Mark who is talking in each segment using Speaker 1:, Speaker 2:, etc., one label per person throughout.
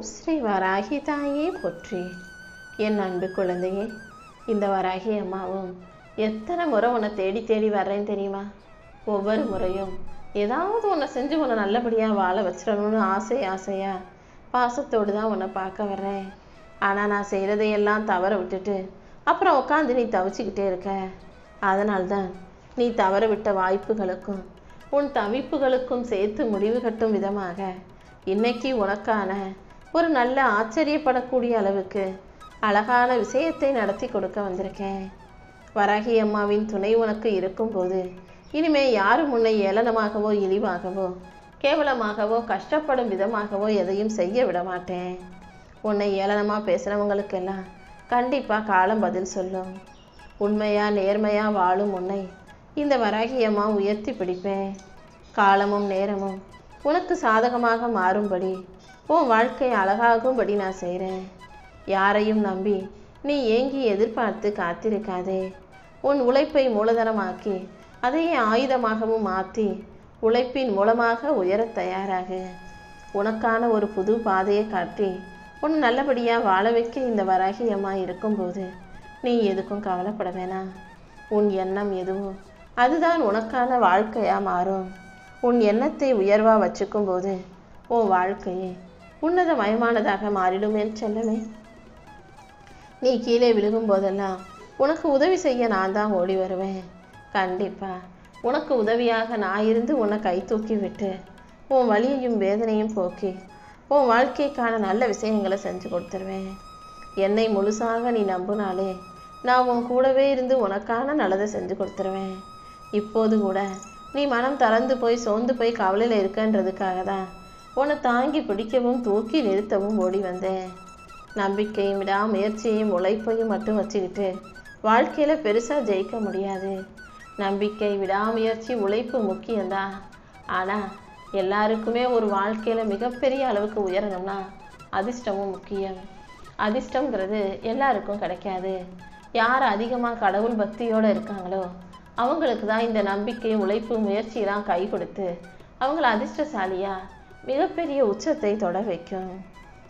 Speaker 1: ஓம் ஸ்ரீ வராகி தாயே போற்றி. என் அன்பு குழந்தையே, இந்த வராகி அம்மாவும் எத்தனை முறை உன்னை தேடி தேடி வர்றேன்னு தெரியுமா? ஒவ்வொரு முறையும் ஏதாவது உன்னை செஞ்சு உன்னை நல்லபடியாக வாழ வச்சிடணும்னு ஆசையா பாசத்தோடு தான் உன்னை பார்க்க வர்றேன். ஆனால் நான் செய்கிறதையெல்லாம் தவற விட்டுட்டு அப்புறம் உட்காந்து நீ தவிச்சுக்கிட்டே இருக்க. அதனால்தான் நீ தவற விட்ட வாய்ப்புகளுக்கும் உன் தவிப்புகளுக்கும் சேர்த்து முடிவு கட்டும் விதமாக இன்னைக்கு உனக்கான ஒரு நல்ல ஆச்சரியப்படக்கூடிய அளவுக்கு அழகான விஷயத்தை நடத்தி கொடுக்க வந்திருக்கேன். வராகி அம்மாவின் துணை உனக்கு இருக்கும்போது இனிமே யாரும் உன்னை ஏளனமாகவோ இழிவாகவோ கேவலமாகவோ கஷ்டப்படும் விதமாகவோ எதையும் செய்ய விட மாட்டேன். உன்னை ஏளனமாக பேசுகிறவங்களுக்கெல்லாம் கண்டிப்பாக காலம் பதில் சொல்லும். உண்மையா நேர்மையா வாழும் உன்னை இந்த வராகி அம்மா உயர்த்தி பிடிப்பேன். காலமும் நேரமும் உனக்கு சாதகமாக மாறும்படி உன் வாழ்க்கை அழகாகும்படி நான் செய்கிறேன். யாரையும் நம்பி நீ ஏங்கி எதிர்பார்த்து காத்திருக்காதே. உன் உழைப்பை மூலதனமாக்கி அதையே ஆயுதமாகவும் மாற்றி உழைப்பின் மூலமாக உயர தயாராகு. உனக்கான ஒரு புது பாதையை காட்டி உன் நல்லபடியாக வாழ வைக்க இந்த வராகி அம்மா இருக்கும்போது நீ எதுக்கும் கவலைப்பட வேணாம். உன் எண்ணம் எதுவோ அதுதான் உனக்கான வாழ்க்கையாக மாறும். உன் எண்ணத்தை உயர்வாக வச்சுக்கும் போது உன் வாழ்க்கையே உன்னதமயமானதாக மாறிடும் என் செல்லமே. நீ கீழே விழுகும் போதெல்லாம் உனக்கு உதவி செய்ய நான் தான் ஓடி வருவேன். கண்டிப்பாக உனக்கு உதவியாக நான் இருந்து உன்னை கை தூக்கி விட்டு உன் வலியையும் வேதனையும் போக்கி உன் வாழ்க்கைக்கான நல்ல விஷயங்களை செஞ்சு கொடுத்துருவேன். என்னை முழுசாக நீ நம்பினாலே நான் உன் கூடவே இருந்து உனக்கான நல்லதை செஞ்சு கொடுத்துருவேன். இப்போது கூட நீ மனம் தளர்ந்து போய் சோர்ந்து போய் கவலையில் இருக்கன்றதுக்காக தான் உன்னை தாங்கி பிடிக்கவும் தூக்கி நிறுத்தவும் ஓடி வந்தேன். நம்பிக்கையும் விடாமுயற்சியையும் உழைப்பையும் மட்டும் வச்சுக்கிட்டு வாழ்க்கையில் பெருசாக ஜெயிக்க முடியாது. நம்பிக்கை விடாமுயற்சி உழைப்பு முக்கியம்தான். ஆனால் எல்லாருக்குமே ஒரு வாழ்க்கையில் மிகப்பெரிய அளவுக்கு உயரணும்னா அதிர்ஷ்டமும் முக்கியம். அதிர்ஷ்டங்கிறது எல்லாருக்கும் கிடைக்காது. யார் அதிகமாக கடவுள் பக்தியோடு இருக்காங்களோ அவங்களுக்கு தான் இந்த நம்பிக்கை உழைப்பு முயற்சியெல்லாம் கை கொடுத்து அவங்கள அதிர்ஷ்டசாலியா மிகப்பெரிய உச்சத்தை தொட வைக்கும்.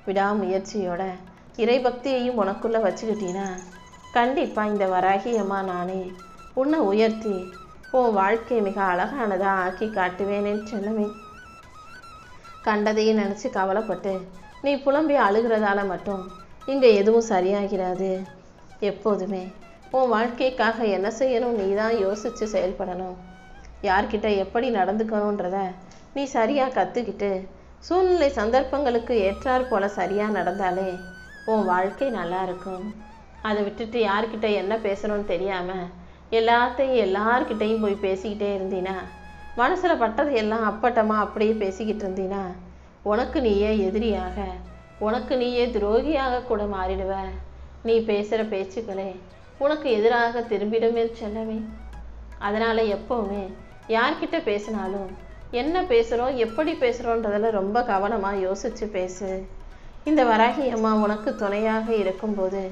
Speaker 1: விடாமுயற்சியோட இறைபக்தியையும் உனக்குள்ளே வச்சுக்கிட்டீன்னா கண்டிப்பாக இந்த வராகி அம்மா நானே உன்னை உயர்த்தி உன் வாழ்க்கை மிக அழகானதாக ஆக்கி காட்டுவேனே செல்லமே. கண்டதையும் நினச்சி கவலைப்பட்டு நீ புலம்பி அழுகிறதால மட்டும் இங்கே எதுவும் சரியாகிறாது. எப்போதுமே உன் வாழ்க்கைக்காக என்ன செய்யணும் நீ தான் யோசித்து செயல்படணும். யார்கிட்ட எப்படி நடந்துக்கணுன்றத நீ சரியாக கற்றுக்கிட்டு சூழ்நிலை சந்தர்ப்பங்களுக்கு ஏற்றாற் போல சரியாக நடந்தாலே உன் வாழ்க்கை நல்லா இருக்கும். அதை விட்டுட்டு யார்கிட்ட என்ன பேசணும்னு தெரியாமல் எல்லாத்தையும் எல்லார்கிட்டையும் போய் பேசிக்கிட்டே இருந்தீனா மனசில் பட்டது எல்லாம் அப்பட்டமாக அப்படியே பேசிக்கிட்டு இருந்தீனா உனக்கு நீயே எதிரியாக உனக்கு நீயே துரோகியாக கூட மாறிடுவ. நீ பேசுகிற பேச்சுக்களே உனக்கு எதிராக திரும்பிடுமே செல்லவே. அதனால் எப்போவுமே யார்கிட்ட பேசினாலும் என்ன பேசுகிறோம் எப்படி பேசுகிறோன்றதில் ரொம்ப கவனமாக யோசித்து பேசு. இந்த வராகி அம்மா உனக்கு துணையாக இருக்கும்போது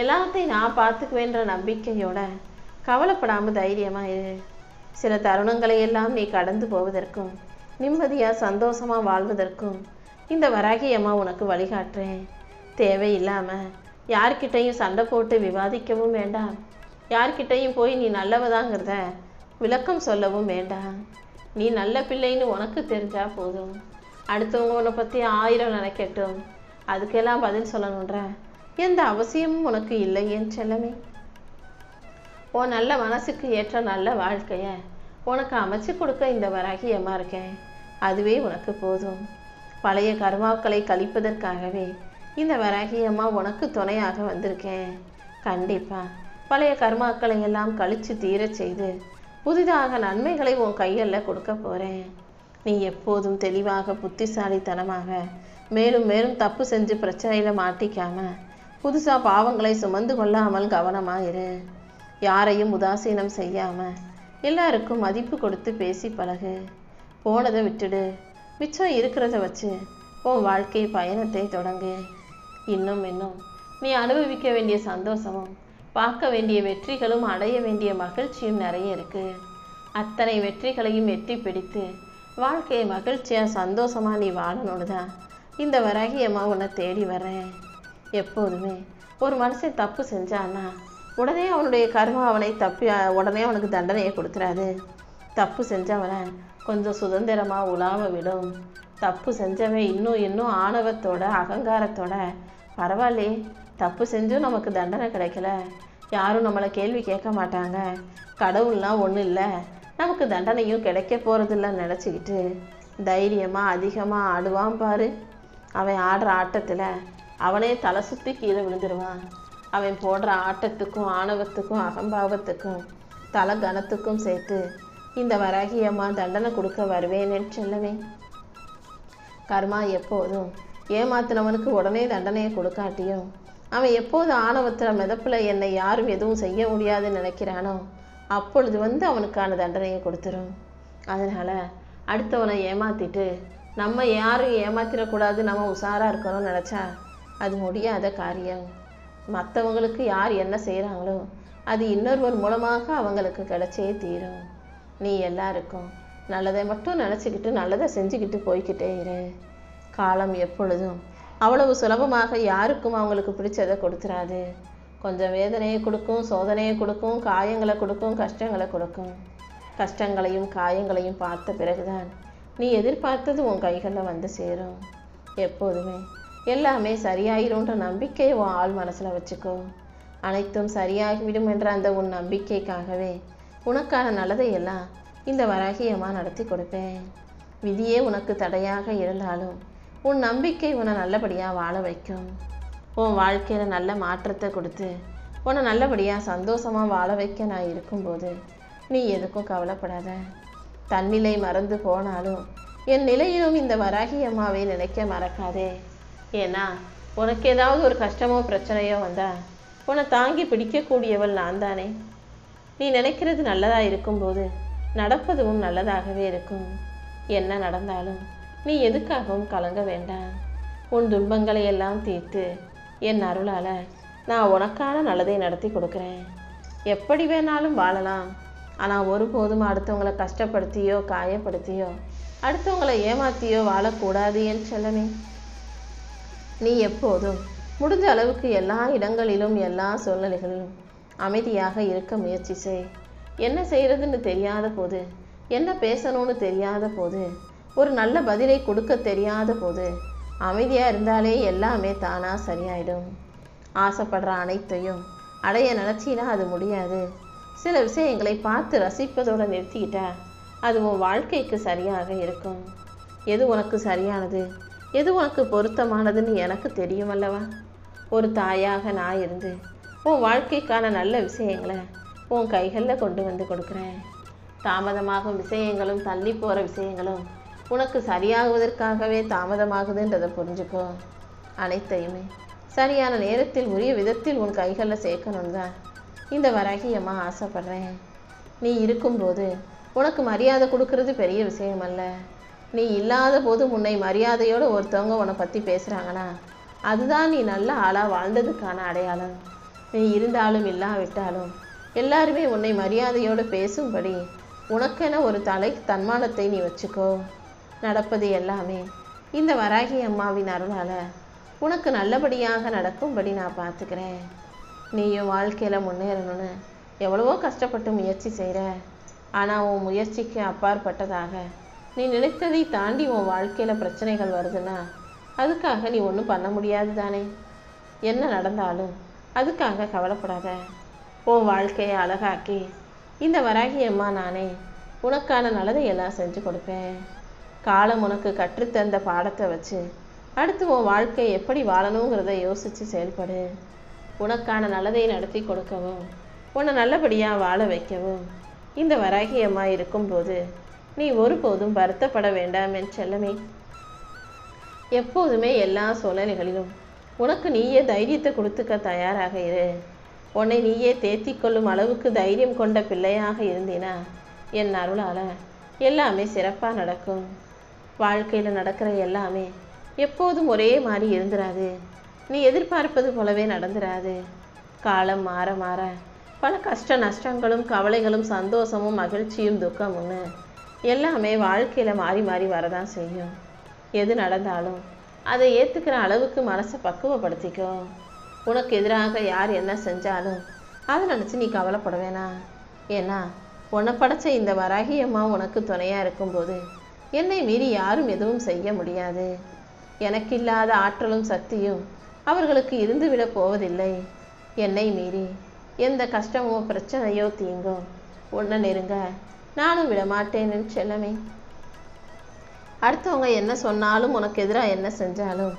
Speaker 1: எல்லாத்தையும் நான் பார்த்துக்குவேன்ற நம்பிக்கையோட கவலைப்படாமல் தைரியமாக இரு. சில தருணங்களை எல்லாம் நீ கடந்து போவதற்கும் நிம்மதியாக சந்தோஷமாக வாழ்வதற்கும் இந்த வராகி அம்மா உனக்கு வழிகாட்டுறேன். தேவையில்லாமல் யார்கிட்டையும் சண்டை போட்டு விவாதிக்கவும் வேண்டாம். யார்கிட்டையும் போய் நீ நல்லவதாங்கிறத விளக்கம் சொல்லவும் வேண்டாம். நீ நல்ல பிள்ளைன்னு உனக்கு தெரிஞ்சால் போதும். அடுத்தவங்க உன்னை பற்றி 1000 நினைக்கட்டும், அதுக்கெல்லாம் பதில் சொல்லணுன்ற எந்த அவசியமும் உனக்கு இல்லை என் செல்லமே. உன் நல்ல மனசுக்கு ஏற்ற நல்ல வாழ்க்கையை உனக்கு அமைச்சு கொடுக்க இந்த வராகி அம்மா இருக்கேன். அதுவே உனக்கு போதும். பழைய கர்மாக்களை கழிப்பதற்காகவே இந்த வராகி அம்மா உனக்கு துணையாக வந்திருக்கேன். கண்டிப்பாக பழைய கர்மாக்களை எல்லாம் கழித்து தீர செய்து புதிதாக நன்மைகளை உன் கையில் கொடுக்க போகிறேன். நீ எப்போதும் தெளிவாக புத்திசாலித்தனமாக மேலும் மேலும் தப்பு செஞ்சு பிரச்சனையில் மாட்டிக்காம புதுசாக பாவங்களை சுமந்து கொள்ளாமல் கவனமாக இரு. யாரையும் உதாசீனம் செய்யாமல் எல்லாருக்கும் மதிப்பு கொடுத்து பேசி பழகு. போனதை விட்டுடு, மிச்சம் இருக்கிறத வச்சு உன் வாழ்க்கை பயணத்தை தொடங்கு. இன்னும் நீ அனுபவிக்க வேண்டிய சந்தோஷமும் பார்க்க வேண்டிய வெற்றிகளும் அடைய வேண்டிய மகிழ்ச்சியும் நிறைய இருக்கு. அத்தனை வெற்றிகளையும் எட்டி பிடித்து வாழ்க்கையை மகிழ்ச்சியாக சந்தோஷமாக நீ வாழணுன்னு தான் இந்த வராகி அம்மா உன்னை தேடி வரேன். எப்போதுமே ஒரு மனுஷன் தப்பு செஞ்சான்னா உடனே அவனுடைய கர்மா அவனை உடனே அவனுக்கு தண்டனையை கொடுத்துறாது. தப்பு செஞ்சவனை கொஞ்சம் சுதந்திரமாக உலாவ விடும். தப்பு செஞ்சவன் இன்னும் ஆணவத்தோட அகங்காரத்தோட பரவாயில்லையே, தப்பு செஞ்சும் நமக்கு தண்டனை கிடைக்கல, யாரும் நம்மளை கேள்வி கேட்க மாட்டாங்க, கடவுள்லாம் ஒன்றும் இல்லை, நமக்கு தண்டனையும் கிடைக்க போகிறதில்லன்னு நினச்சிக்கிட்டு தைரியமாக அதிகமாக ஆடுவான் பாரு. அவன் ஆடுற ஆட்டத்தில் அவனே தலை சுற்றி கீழே விழுந்துருவான். அவன் போடுற ஆட்டத்துக்கும் ஆணவத்துக்கும் அகம்பாவத்துக்கும் தலை கனத்துக்கும் சேர்த்து இந்த வராகி அம்மா தண்டனை கொடுக்க வருவேன்னு செல்லவே. கர்மா எப்போதும் ஏமாத்தினவனுக்கு உடனே தண்டனையை கொடுக்காட்டியும் அவன் எப்போது ஆணவத்தில் மிதப்பில் என்னை யாரும் எதுவும் செய்ய முடியாதுன்னு நினைக்கிறானோ அப்பொழுது அவனுக்கான தண்டனையை கொடுத்துரும். அதனால் அடுத்தவனை ஏமாற்றிட்டு நம்ம யாரும் ஏமாத்திடக்கூடாது, நம்ம உஷாராக இருக்கணும்னு நினச்சா அது முடியாத காரியம். மற்றவங்களுக்கு யார் என்ன செய்கிறாங்களோ அது இன்னொருவர் மூலமாக அவங்களுக்கு கிடைச்சே தீரும். நீ எல்லாருக்கும் நல்லதை மட்டும் நினச்சிக்கிட்டு நல்லதை செஞ்சுக்கிட்டு போய்கிட்டே இரு. காலம் எப்பொழுதும் அவ்வளவு சுலபமாக யாருக்கும் அவங்களுக்கு பிடிச்சதை கொடுத்துறாது. கொஞ்சம் வேதனையை கொடுக்கும், சோதனையை கொடுக்கும், காயங்களை கொடுக்கும், கஷ்டங்களை கொடுக்கும். கஷ்டங்களையும் காயங்களையும் பார்த்த பிறகுதான் நீ எதிர்பார்த்தது உன் கைகளில் வந்து சேரும். எப்போதுமே எல்லாமே சரியாயிரும்ன்ற நம்பிக்கையை உன் ஆள் மனசில் வச்சுக்கோ. அனைத்தும் சரியாகிவிடும் என்ற அந்த உன் நம்பிக்கைக்காகவே உனக்கான நல்லதை எல்லாம் இந்த வராகி அம்மா நடத்தி கொடுப்பேன். விதியே உனக்கு தடையாக இருந்தாலும் உன் நம்பிக்கை உன்னை நல்லபடியாக வாழ வைக்கும். உன் வாழ்க்கையில் நல்ல மாற்றத்தை கொடுத்து உன்னை நல்லபடியாக சந்தோஷமாக வாழ வைக்க நான் இருக்கும்போது நீ எதுக்கும் கவலைப்படாத. தன்னிலை மறந்து போனாலும் என் நிலையிலும் இந்த வராகி அம்மாவை நினைக்க மறக்காதே. ஏன்னா உனக்கு ஏதாவது ஒரு கஷ்டமோ பிரச்சனையோ வந்தா உன்னை தாங்கி பிடிக்கக்கூடியவள் நான் தானே. நீ நினைக்கிறது நல்லதாக இருக்கும்போது நடப்பதும் நல்லதாகவே இருக்கும். என்ன நடந்தாலும் நீ எதுக்காகவும் கலங்க வேண்டாம். உன் துன்பங்களை எல்லாம் தீர்த்து என் அருளால் நான் உனக்கான நல்லதை நடத்தி கொடுக்குறேன். எப்படி வேணாலும் வாழலாம், ஆனால் ஒருபோதும் அடுத்தவங்களை கஷ்டப்படுத்தியோ காயப்படுத்தியோ அடுத்தவங்களை ஏமாற்றியோ வாழக்கூடாது என் செல்லமே. நீ எப்போதும் முடிஞ்ச அளவுக்கு எல்லா இடங்களிலும் எல்லா சூழ்நிலைகளிலும் அமைதியாக இருக்க முயற்சி செய். என்ன செய்கிறதுன்னு தெரியாத போது, என்ன பேசணும்னு தெரியாத போது, ஒரு நல்ல பதிலை கொடுக்க தெரியாத போது அமைதியாக இருந்தாலே எல்லாமே தானாக சரியாயிடும். ஆசைப்படுற அனைத்தையும் அடைய நினச்சினா அது முடியாது. சில விஷயங்களை பார்த்து ரசிப்பதோடு நிறுத்திக்கிட்டா அது உன் வாழ்க்கைக்கு சரியாக இருக்கும். எது உனக்கு சரியானது, எது உனக்கு பொருத்தமானதுன்னு எனக்கு தெரியும் அல்லவா. ஒரு தாயாக நான் இருந்து உன் வாழ்க்கைக்கான நல்ல விஷயங்களை உன் கைகளில் கொண்டு வந்து கொடுக்குறேன். தாமதமாகும் விஷயங்களும் தள்ளி போகிற விஷயங்களும் உனக்கு சரியாகுவதற்காகவே தாமதமாகுதுன்றதை புரிஞ்சுக்கோ. அனைத்தையுமே சரியான நேரத்தில் உரிய விதத்தில் உன் கைகளில் சேர்க்கணுன்னு தான் இந்த வராகி அம்மா ஆசைப்படுறேன். நீ இருக்கும்போது உனக்கு மரியாதை கொடுக்கறது பெரிய விஷயம் அல்ல. நீ இல்லாத போது உன்னை மரியாதையோடு ஒருத்தவங்க உன்னை பற்றி பேசுகிறாங்கன்னா அதுதான் நீ நல்ல ஆளாக வாழ்ந்ததுக்கான அடையாளம். நீ இருந்தாலும் இல்லாவிட்டாலும் எல்லாருமே உன்னை மரியாதையோடு பேசும்படி உனக்கென ஒரு தன்மானத்தை நீ வச்சுக்கோ. நடப்பது எல்லாமே இந்த வராகி அம்மாவின் அருளால் உனக்கு நல்லபடியாக நடக்கும்படி நான் பார்த்துக்கிறேன். நீயும் வாழ்க்கையில் முன்னேறணும்னு எவ்வளவோ கஷ்டப்பட்டு முயற்சி செய்கிற. ஆனால் உன் முயற்சிக்கு அப்பாற்பட்டதாக நீ நினைத்ததை தாண்டி உன் வாழ்க்கையில் பிரச்சனைகள் வருதுன்னா அதுக்காக நீ ஒன்றும் பண்ண முடியாது தானே. என்ன நடந்தாலும் அதுக்காக கவலைப்படாத. உன் வாழ்க்கையை அழகாக்கி இந்த வராகி அம்மா நானே உனக்கான நல்லதை எல்லாம் செஞ்சு கொடுப்பேன். காலம் உனக்கு கற்றுத்தந்த பாடத்தை வச்சு அடுத்து உன் வாழ்க்கையை எப்படி வாழணுங்கிறத யோசித்து செயல்படு. உனக்கான நல்லதை நடத்தி கொடுக்கவும் உன்னை நல்லபடியாக வாழ வைக்கவும் இந்த வராகி அம்மா இருக்கும்போது நீ ஒருபோதும் வருத்தப்பட வேண்டாம் என் செல்லமே. எப்போதுமே எல்லா சூழ்நிலைகளிலும் உனக்கு நீயே தைரியத்தை கொடுத்துக்க தயாராக இரு. உன்னை நீயே தேத்தி கொள்ளும் அளவுக்கு தைரியம் கொண்ட பிள்ளையாக இருந்தீனா என் அருளால் எல்லாமே சிறப்பாக நடக்கும். வாழ்க்கையில் நடக்கிற எல்லாமே எப்போதும் ஒரே மாதிரி இருந்துராது. நீ எதிர்பார்ப்பது போலவே நடந்துராது. காலம் மாற மாற பல கஷ்ட நஷ்டங்களும் கவலைகளும் சந்தோஷமும் மகிழ்ச்சியும் துக்கமும்னு எல்லாமே வாழ்க்கையில் மாறி மாறி வரதான் செய்யும். எது நடந்தாலும் அதை ஏற்றுக்கிற அளவுக்கு மனசை பக்குவப்படுத்திக்கோ. உனக்கு எதிராக யார் என்ன செஞ்சாலும் அதை நினச்சி நீ கவலைப்பட வேணாம். ஏன்னா உன்னை படைச்ச இந்த வராகி அம்மா உனக்கு துணையாக இருக்கும்போது என்னை மீறி யாரும் எதுவும் செய்ய முடியாது. எனக்கு இல்லாத ஆற்றலும் சக்தியும் அவர்களுக்கு இருந்துவிட போவதில்லை. என்னை மீறி எந்த கஷ்டமோ பிரச்சனையோ தீங்கோ உன்னை நெருங்க நானும் விடமாட்டேன்னு செல்லமே. அடுத்தவங்க என்ன சொன்னாலும் உனக்கு எதிராக என்ன செஞ்சாலும்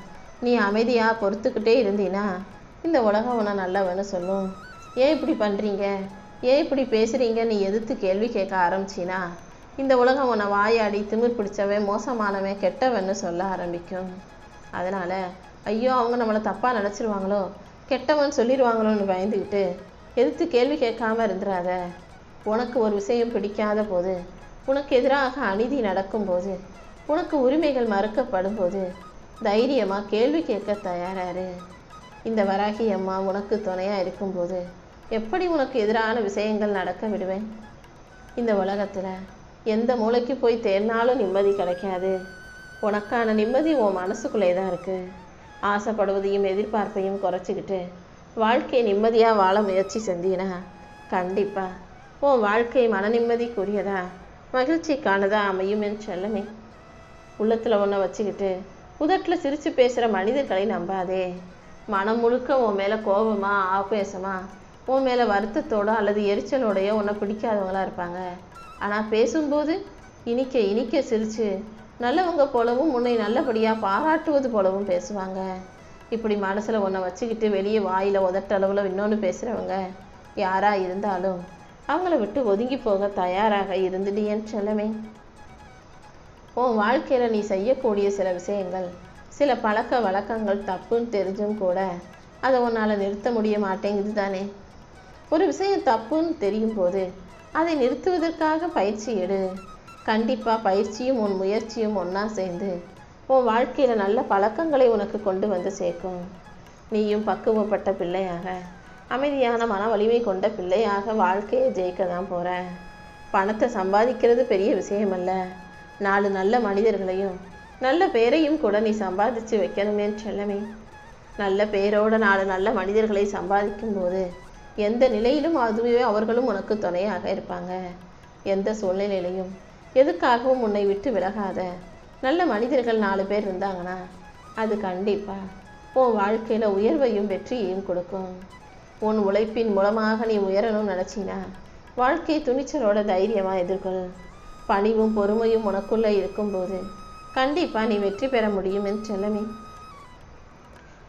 Speaker 1: நீ அமைதியாக பொறுத்துக்கிட்டே இருந்தீன்னா இந்த உலகம் உன்னை நல்லவன்னு சொல்லும். ஏன் இப்படி பண்ணுறீங்க, ஏன் இப்படி பேசுகிறீங்க நீ எதிர்த்து கேள்வி கேட்க ஆரம்பிச்சின்னா இந்த உலகம் உன்னை வாயாடி திமிர் பிடிச்சவன் மோசமானவன் கெட்டவன்னு சொல்ல ஆரம்பிக்கும். அதனால் ஐயோ அவங்க நம்மளை தப்பாக நினச்சிருவாங்களோ கெட்டவன் சொல்லிடுவாங்களோன்னு பயந்துக்கிட்டு எதிர்த்து கேள்வி கேட்காம இருந்துடாத. உனக்கு ஒரு விஷயம் பிடிக்காத போது, உனக்கு எதிராக அநீதி நடக்கும்போது, உனக்கு உரிமைகள் மறுக்கப்படும் போது தைரியமாக கேள்வி கேட்க தயாராரு. இந்த வராகி அம்மா உனக்கு துணையாக இருக்கும்போது எப்படி உனக்கு எதிரான விஷயங்கள் நடக்க விடுவேன்? இந்த உலகத்தில் எந்த மூளைக்கு போய் தேடினாலும் நிம்மதி கிடைக்காது. உனக்கான நிம்மதி உன் மனசுக்குள்ளே தான் இருக்குது. ஆசைப்படுவதையும் எதிர்பார்ப்பையும் குறைச்சிக்கிட்டு வாழ்க்கையை நிம்மதியாக வாழ முயற்சி செஞ்சீனா கண்டிப்பாக உன் வாழ்க்கை மன நிம்மதிக்குரியதா மகிழ்ச்சிக்கானதா அமையும் என் செல்லமே. உள்ளத்தில் ஒன்றை வச்சுக்கிட்டு உதட்டில் சிரித்து பேசுகிற மனிதர்களை நம்பாதே. மனம் முழுக்க உன் மேலே கோபமா ஆவேசமா உன் மேலே வருத்தத்தோட அல்லது எரிச்சலோடையோ உன்னை பிடிக்காதவங்களா இருப்பாங்க. ஆனால் பேசும்போது இனிக்க இனிக்க சிரித்து நல்லவங்க போலவும் உன்னை நல்லபடியாக பாராட்டுவது போலவும் பேசுவாங்க. இப்படி மனசில் ஒன்றை வச்சுக்கிட்டு வெளியே வாயில் உதட்டளவில் இன்னொன்று பேசுகிறவங்க யாராக இருந்தாலும் அவங்கள விட்டு ஒதுங்கி போக தயாராக இருந்துடியேன்னு செல்லமே. உன் வாழ்க்கையில் நீ செய்யக்கூடிய சில விஷயங்கள், சில பழக்க வழக்கங்கள் தப்புன்னு தெரிஞ்சும் கூட அதை உன்னால் நிறுத்த முடிய மாட்டேங்குது தானே. ஒரு விஷயம் தப்புன்னு தெரியும் போது அதை நிறுத்துவதற்காக பயிற்சி எடு. கண்டிப்பாக பயிற்சியும் உன் முயற்சியும் ஒன்றா சேர்ந்து உன் வாழ்க்கையில் நல்ல பழக்கங்களை உனக்கு கொண்டு வந்து சேர்க்கும். நீயும் பக்குவப்பட்ட பிள்ளையாக, அமைதியான மன வலிமை கொண்ட பிள்ளையாக வாழ்க்கையை ஜெயிக்க தான் போகிற. பணத்தை சம்பாதிக்கிறது பெரிய விஷயமல்ல. 4 நல்ல மனிதர்களையும் நல்ல பேரையும் கூட நீ சம்பாதிச்சு வைக்கணுமே செல்லமே. நல்ல பேரோட 4 நல்ல மனிதர்களை சம்பாதிக்கும் போது எந்த நிலையிலும் அதுவே அவர்களும் உனக்கு துணையாக இருப்பாங்க. எந்த சூழ்நிலையிலையும் எதுக்காகவும் உன்னை விட்டு விலகாத நல்ல மனிதர்கள் 4 பேர் இருந்தாங்கன்னா அது கண்டிப்பாக உன் வாழ்க்கையில் உயர்வையும் வெற்றியையும் கொடுக்கும். உன் உழைப்பின் மூலமாக நீ உயரணும்னு நினச்சினா வாழ்க்கை துணிச்சலோட தைரியமாக எதிர்கொள். பணிவும் பொறுமையும் உனக்குள்ளே இருக்கும்போது கண்டிப்பாக நீ வெற்றி பெற முடியும் என்று செல்லமே.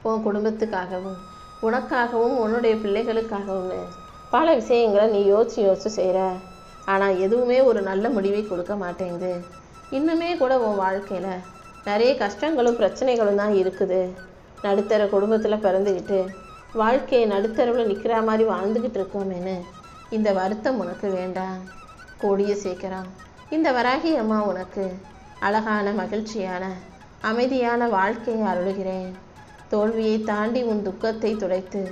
Speaker 1: உன் குடும்பத்துக்காகவும் உனக்காகவும் உன்னுடைய பிள்ளைகளுக்காகவும் பல விஷயங்களை நீ யோசிச்சு செய்கிற. ஆனால் எதுவுமே ஒரு நல்ல முடிவை கொடுக்க மாட்டேங்குது. இன்னுமே கூட உன் வாழ்க்கையில் நிறைய கஷ்டங்களும் பிரச்சனைகளும் தான் இருக்குது. நடுத்தர குடும்பத்தில் பிறந்துக்கிட்டு வாழ்க்கையை நடுத்தரவில் நிற்கிற மாதிரி வாழ்ந்துக்கிட்டு இருக்கோமேனு இந்த வருத்தம் உனக்கு வேண்டாம். கூடிய சீக்கிரம் இந்த வராகி அம்மா உனக்கு அழகான மகிழ்ச்சியான அமைதியான வாழ்க்கையை அருளுகிறேன். தோல்வியை தாண்டி உன் துக்கத்தை துடைத்து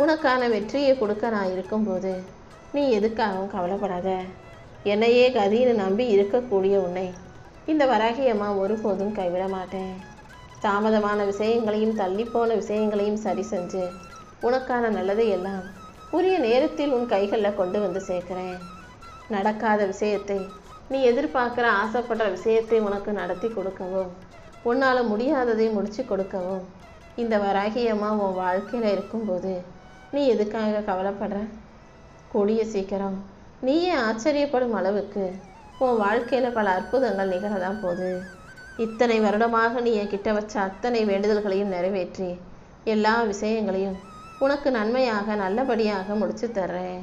Speaker 1: உனக்கான வெற்றியை கொடுக்க நான் இருக்கும்போது நீ எதுக்காகவும் கவலைப்படாத. என்னையே கதின்னு நம்பி இருக்கக்கூடிய உன்னை இந்த வராகி அம்மா ஒருபோதும் கைவிட மாட்டேன். தாமதமான விஷயங்களையும் தள்ளிப்போன விஷயங்களையும் சரி செஞ்சு உனக்கான நல்லதை எல்லாம் உரிய நேரத்தில் உன் கைகளில் கொண்டு வந்து சேர்க்கிறேன். நடக்காத விஷயத்தை நீ எதிர்பார்க்குற ஆசைப்படுற விஷயத்தை உனக்கு நடத்தி கொடுக்கவும் உன்னால் முடியாததை முடிச்சு கொடுக்கவும் இந்த வராகி அம்மா உன் வாழ்க்கையில் இருக்கும்போது நீ எதுக்காக கவலைப்படுற? கூடிய சீக்கிரம் நீயே ஆச்சரியப்படும் அளவுக்கு உன் வாழ்க்கையில் பல அற்புதங்கள் நிகழதான் போகுது. இத்தனை வருடமாக நீ என்கிட்ட வச்ச அத்தனை வேண்டுதல்களையும் நிறைவேற்றி எல்லா விஷயங்களையும் உனக்கு நன்மையாக நல்லபடியாக முடிச்சு தர்றேன்.